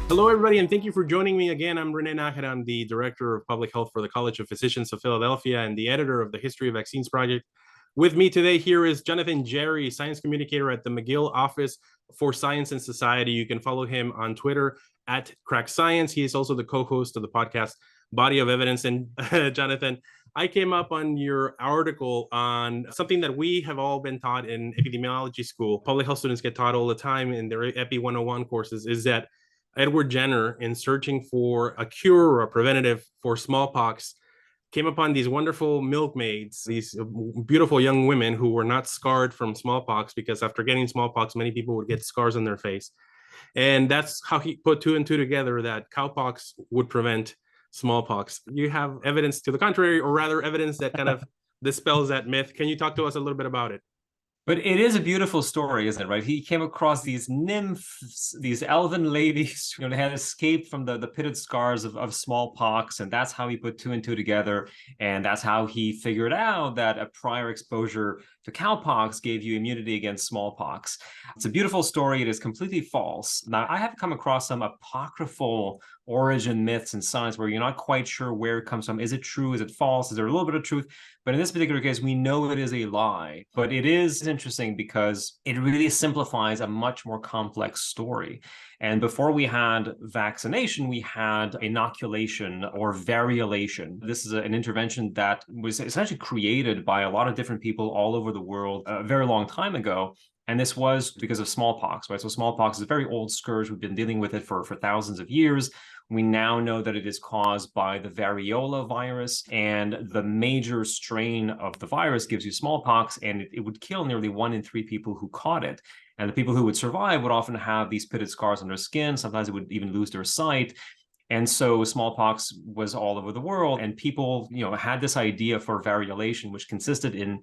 Hello, everybody, and thank you for joining me again. I'm René Najera. I'm the Director of Public Health for the College of Physicians of Philadelphia and the editor of the History of Vaccines Project. With me today here is Jonathan Jarry, science communicator at the McGill Office for Science and Society. You can follow him on Twitter at Crack Science. He is also the co-host of the podcast Body of Evidence. And Jonathan, I came up on your article on something that we have all been taught in epidemiology school. Public health students get taught all the time in their Epi 101 courses, is that Edward Jenner, in searching for a cure or a preventative for smallpox, came upon these wonderful milkmaids, these beautiful young women who were not scarred from smallpox, because after getting smallpox, many people would get scars on their face. And that's how he put two and two together, that cowpox would prevent smallpox. You have evidence to the contrary, or rather evidence that kind of dispels that myth. Can you talk to us a little bit about it? But it is a beautiful story, isn't it, right? He came across these nymphs, these elven ladies, who had escaped from the pitted scars of smallpox, and that's how he put two and two together, and that's how he figured out that a prior exposure to cowpox gave you immunity against smallpox. It's a beautiful story. It is completely false. Now, I have come across some apocryphal origin myths in science where you're not quite sure where it comes from. Is it true? Is it false? Is there a little bit of truth? But in this particular case, we know it is a lie. But it is interesting because it really simplifies a much more complex story. And before we had vaccination, we had inoculation or variolation. This is an intervention that was essentially created by a lot of different people all over the world a very long time ago. And this was because of smallpox, right? So smallpox is a very old scourge. We've been dealing with it for thousands of years. We now know that it is caused by the variola virus, and the major strain of the virus gives you smallpox, and it would kill nearly 1 in 3 people who caught it. And the people who would survive would often have these pitted scars on their skin. Sometimes they would even lose their sight. And so smallpox was all over the world, and people, had this idea for variolation, which consisted in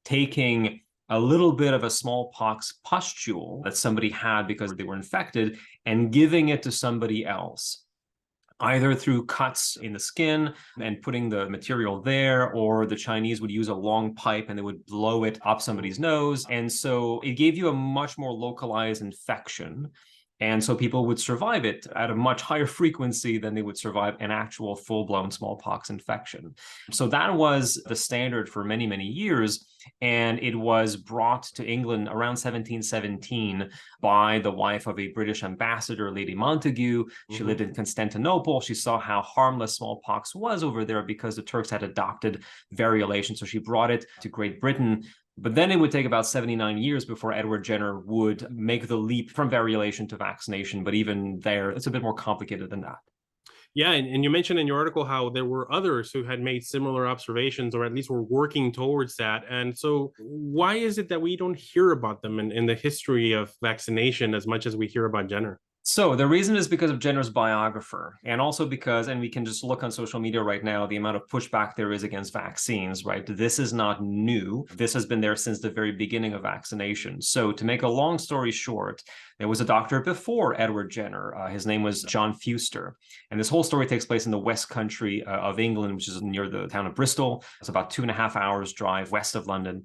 taking a little bit of a smallpox pustule that somebody had because they were infected and giving it to somebody else, either through cuts in the skin and putting the material there, or the Chinese would use a long pipe and they would blow it up somebody's nose. And so it gave you a much more localized infection. And so people would survive it at a much higher frequency than they would survive an actual full-blown smallpox infection. So that was the standard for many, many years. And it was brought to England around 1717 by the wife of a British ambassador, Lady Montagu. She lived in Constantinople. She saw how harmless smallpox was over there because the Turks had adopted variolation. So she brought it to Great Britain. But then it would take about 79 years before Edward Jenner would make the leap from variolation to vaccination. But even there, it's a bit more complicated than that. Yeah, and you mentioned in your article how there were others who had made similar observations, or at least were working towards that. And so why is it that we don't hear about them in the history of vaccination as much as we hear about Jenner? So the reason is because of Jenner's biographer, and also because, and we can just look on social media right now, the amount of pushback there is against vaccines, right? This is not new. This has been there since the very beginning of vaccination. So to make a long story short, there was a doctor before Edward Jenner. His name was John Fuster. And this whole story takes place in the West Country of England, which is near the town of Bristol. It's about 2.5 hours drive west of London.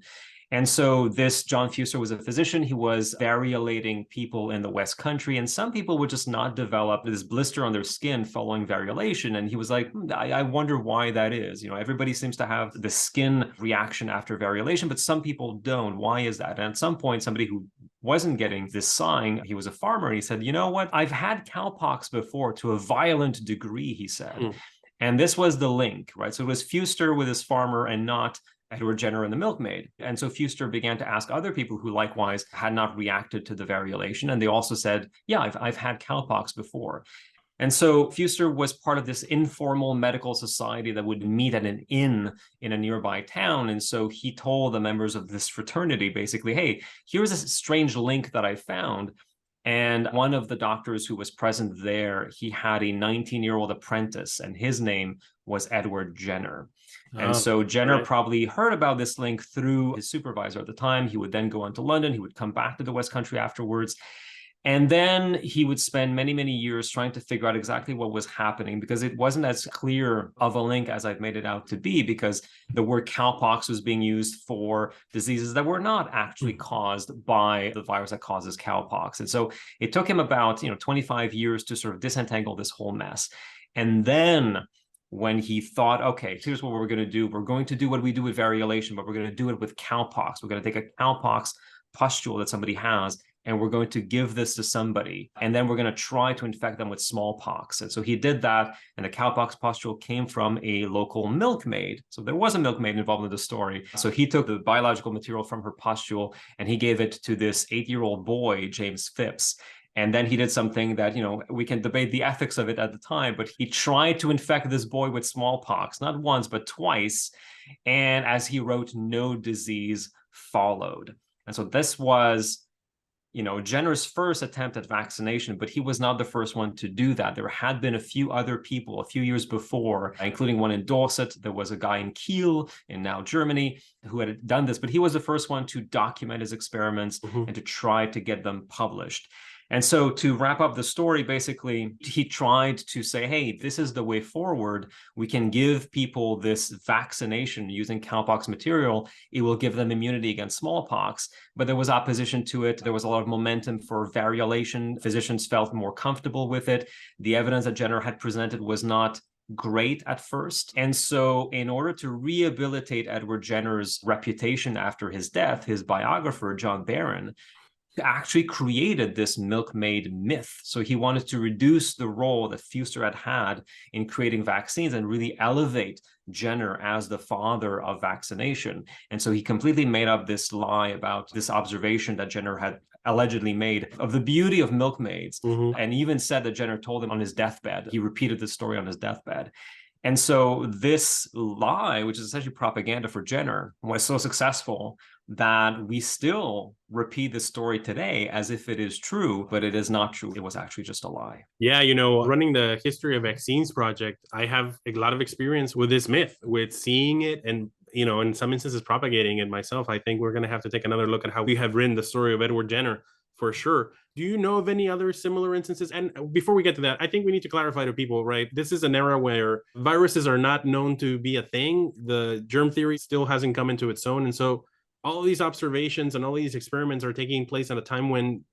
And so this John Fuster was a physician. He was variolating people in the West Country, and some people would just not develop this blister on their skin following variolation. And he was like, I wonder why that is. Everybody seems to have the skin reaction after variolation, but some people don't. Why is that? And at some point, somebody who wasn't getting this sign, he was a farmer, and he said, you know what? I've had cowpox before to a violent degree, he said. And this was the link, right? So it was Fuster with his farmer and not Edward Jenner and the milkmaid. And so Fuster began to ask other people who likewise had not reacted to the variolation. And they also said, yeah, I've had cowpox before. And so Fuster was part of this informal medical society that would meet at an inn in a nearby town. And so he told the members of this fraternity, basically, hey, here's a strange link that I found. And one of the doctors who was present there, he had a 19-year-old apprentice, and his name was Edward Jenner. And so Jenner probably heard about this link through his supervisor at the time. He would then go on to London. He would come back to the West Country afterwards. And then he would spend many, many years trying to figure out exactly what was happening, because it wasn't as clear of a link as I've made it out to be, because the word cowpox was being used for diseases that were not actually caused by the virus that causes cowpox. And so it took him about 25 years to sort of disentangle this whole mess. And then when he thought, okay, here's what we're going to do. We're going to do what we do with variolation, but we're going to do it with cowpox. We're going to take a cowpox pustule that somebody has, and we're going to give this to somebody, and then we're going to try to infect them with smallpox. And so he did that, and the cowpox pustule came from a local milkmaid. So there was a milkmaid involved in the story. So he took the biological material from her pustule, and he gave it to this 8-year-old boy, James Phipps. And then he did something that, we can debate the ethics of it at the time, but he tried to infect this boy with smallpox, not once, but twice. And as he wrote, no disease followed. And so this was, Jenner's first attempt at vaccination, but he was not the first one to do that. There had been a few other people a few years before, including one in Dorset. There was a guy in Kiel, in now Germany, who had done this, but he was the first one to document his experiments and to try to get them published. And so to wrap up the story, basically, he tried to say, hey, this is the way forward. We can give people this vaccination using cowpox material. It will give them immunity against smallpox. But there was opposition to it. There was a lot of momentum for variolation. Physicians felt more comfortable with it. The evidence that Jenner had presented was not great at first. And so in order to rehabilitate Edward Jenner's reputation after his death, his biographer, John Barron, actually created this milkmaid myth. So he wanted to reduce the role that Fuster had in creating vaccines and really elevate Jenner as the father of vaccination. And so he completely made up this lie about this observation that Jenner had allegedly made of the beauty of milkmaids, and even said that Jenner told him on his deathbed. He repeated this story on his deathbed. And so this lie, which is essentially propaganda for Jenner, was so successful that we still repeat the story today as if it is true, but it is not true. It was actually just a lie. Yeah, running the History of Vaccines project, I have a lot of experience with this myth, with seeing it and, in some instances propagating it myself. I think we're going to have to take another look at how we have written the story of Edward Jenner for sure. Do you know of any other similar instances? And before we get to that, I think we need to clarify to people, right? This is an era where viruses are not known to be a thing. The germ theory still hasn't come into its own. And so all of these observations and all these experiments are taking place at a time when,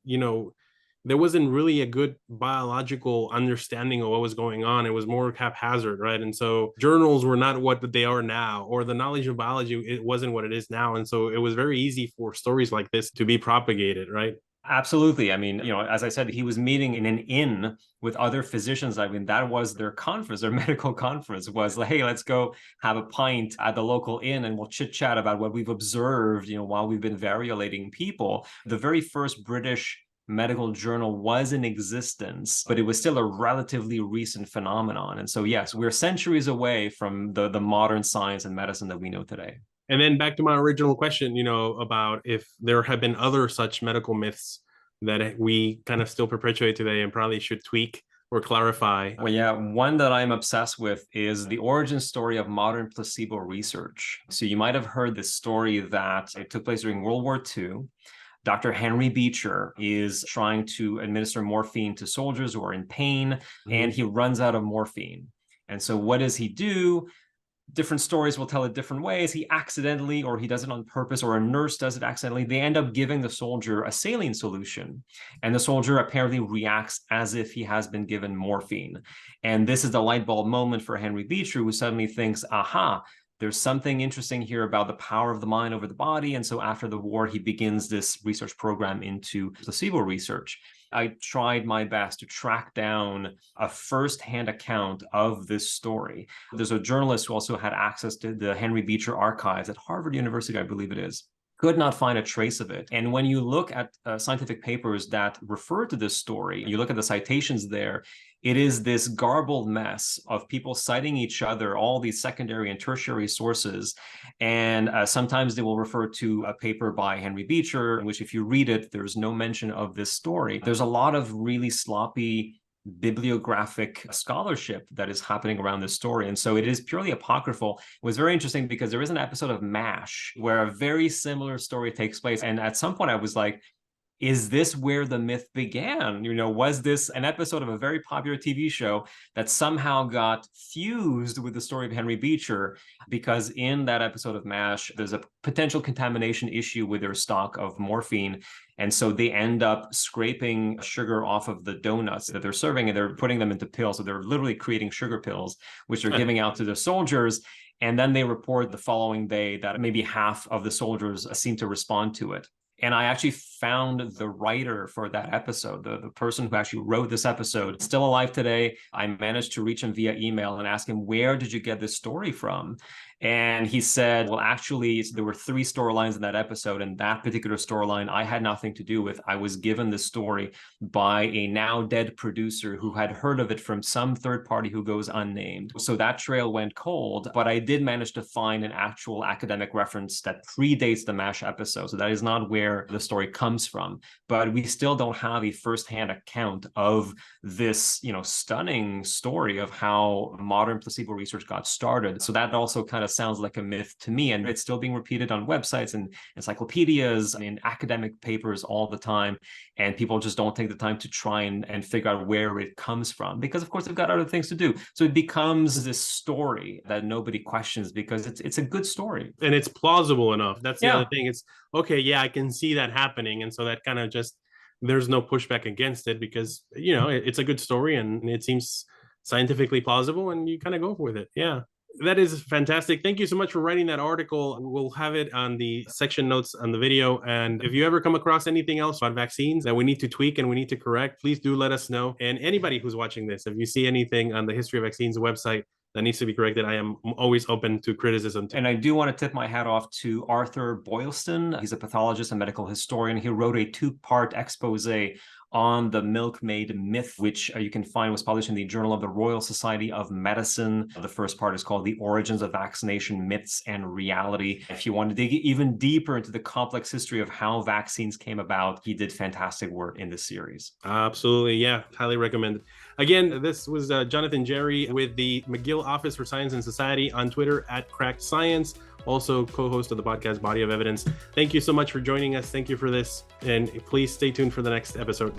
there wasn't really a good biological understanding of what was going on. It was more haphazard, right? And so journals were not what they are now, or the knowledge of biology, it wasn't what it is now. And so it was very easy for stories like this to be propagated, right? Absolutely. I mean, as I said, he was meeting in an inn with other physicians. I mean, that was their conference, their medical conference was like, hey, let's go have a pint at the local inn and we'll chit chat about what we've observed, while we've been variolating people. The very first British medical journal was in existence, but it was still a relatively recent phenomenon. And so, yes, we're centuries away from the modern science and medicine that we know today. And then back to my original question, about if there have been other such medical myths that we kind of still perpetuate today and probably should tweak or clarify. Well, yeah, one that I'm obsessed with is the origin story of modern placebo research. So you might have heard this story that it took place during World War II. Dr. Henry Beecher is trying to administer morphine to soldiers who are in pain, and he runs out of morphine. And so what does he do? Different stories will tell it different ways. He accidentally, or he does it on purpose, or a nurse does it accidentally. They end up giving the soldier a saline solution, and the soldier apparently reacts as if he has been given morphine. And this is the light bulb moment for Henry Beecher, who suddenly thinks, aha, there's something interesting here about the power of the mind over the body. And so after the war, he begins this research program into placebo research. I tried my best to track down a first-hand account of this story. There's a journalist who also had access to the Henry Beecher archives at Harvard University, I believe it is. Could not find a trace of it. And when you look at scientific papers that refer to this story, you look at the citations there, it is this garbled mess of people citing each other, all these secondary and tertiary sources. And sometimes they will refer to a paper by Henry Beecher, in which if you read it, there's no mention of this story. There's a lot of really sloppy bibliographic scholarship that is happening around this story. And so it is purely apocryphal. It was very interesting because there is an episode of MASH where a very similar story takes place. And at some point I was like, is this where the myth began? Was this an episode of a very popular TV show that somehow got fused with the story of Henry Beecher? Because in that episode of MASH, there's a potential contamination issue with their stock of morphine. And so they end up scraping sugar off of the donuts that they're serving, and they're putting them into pills. So they're literally creating sugar pills, which they're giving out to the soldiers. And then they report the following day that maybe half of the soldiers seem to respond to it. And I actually found the writer for that episode, the person who actually wrote this episode, still alive today. I managed to reach him via email and ask him, where did you get this story from? And he said, well, actually, there were 3 storylines in that episode, and that particular storyline I had nothing to do with. I was given this story by a now dead producer who had heard of it from some third party who goes unnamed. So that trail went cold, but I did manage to find an actual academic reference that predates the MASH episode. So that is not where the story comes from, but we still don't have a firsthand account of this, stunning story of how modern placebo research got started. So that also kind of sounds like a myth to me, and it's still being repeated on websites and encyclopedias and in academic papers all the time, and people just don't take the time to try and figure out where it comes from, because of course they've got other things to do. So it becomes this story that nobody questions because it's a good story and it's plausible enough. That's the other thing. It's okay, yeah, I can see that happening, and so that kind of just, there's no pushback against it because it's a good story and it seems scientifically plausible, and you kind of go with it. Yeah. That is fantastic. Thank you so much for writing that article. We'll have it on the section notes on the video. And if you ever come across anything else on vaccines that we need to tweak and we need to correct, please do let us know. And anybody who's watching this, if you see anything on the History of Vaccines website that needs to be corrected, I am always open to criticism. And I do want to tip my hat off to Arthur Boylston. He's a pathologist and medical historian. He wrote a 2-part expose on the milkmaid myth, which you can find was published in the Journal of the Royal Society of Medicine. The first part is called The Origins of Vaccination, Myths and Reality. If you want to dig even deeper into the complex history of how vaccines came about, he did fantastic work in this series. Absolutely. Yeah, highly recommend it. Again, this was Jonathan Jarry with the McGill Office for Science and Society on Twitter @CrackedScience. Also co-host of the podcast Body of Evidence. Thank you so much for joining us. Thank you for this. And please stay tuned for the next episode.